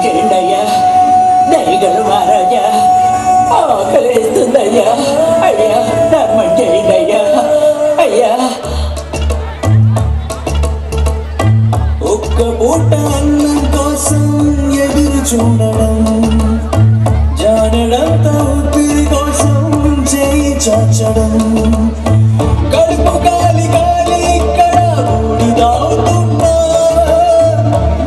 చేయండయ్యా దయగల మహారాజా ఆకలిస్తుందయ్యా అయ్యా ధర్మం చేయండయ్యా అయ్యా ఒక్క పూట అన్నం కోసం ఎదురు చూడడం జానడంతా ఊపిరి కోసం చేయి చాచడం కడుపు కాలి కాలి ఇక్కడ ఊడిదావుతున్నా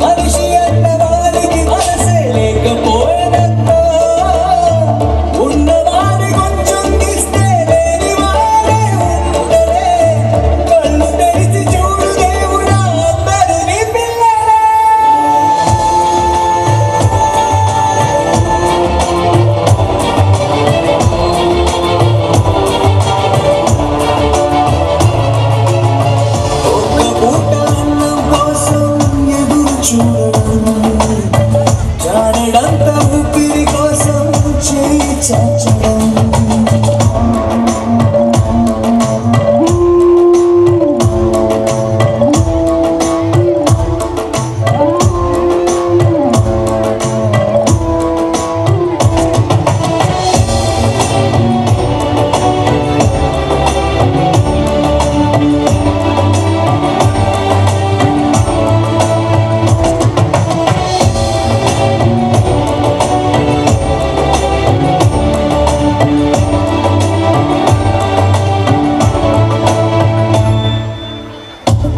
మనిషి అన్న వారికి మనసే లేకపోయేదన్నా ఉన్నవారి కొంచెం తీస్తే లేని వాడే ఉండలే కళ్ళు తెరిచి చూడు దేవుడా అందరినీ పిల్లలే ఒక్క పూట అన్నం కోసం ఎదురు చూడడం జానడంతా ఊపిరి కోసం చేయి చాచడం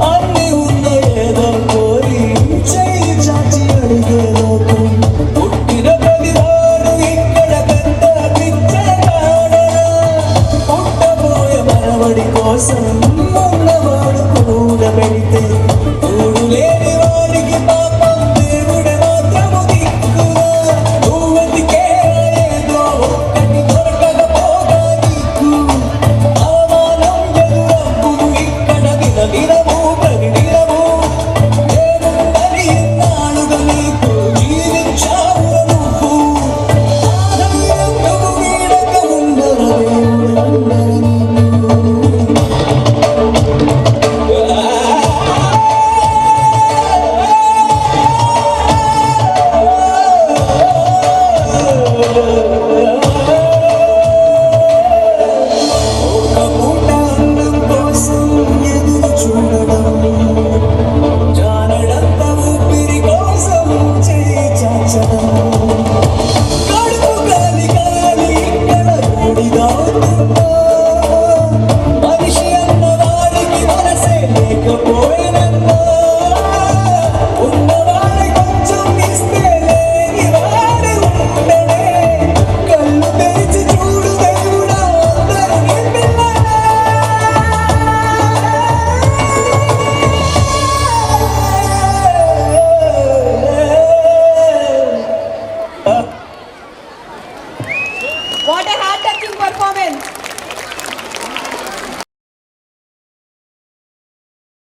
అన్ని ఉన్న ఏదో కోరి చేయి చాచి అడిగే లోకం పుట్టిన ప్రతివాడు ఇక్కడ పెద్ద పిచ్చగాడరా పుట్టబోయే మనవడి కోసం ఉన్నవాడు కూడా పెడి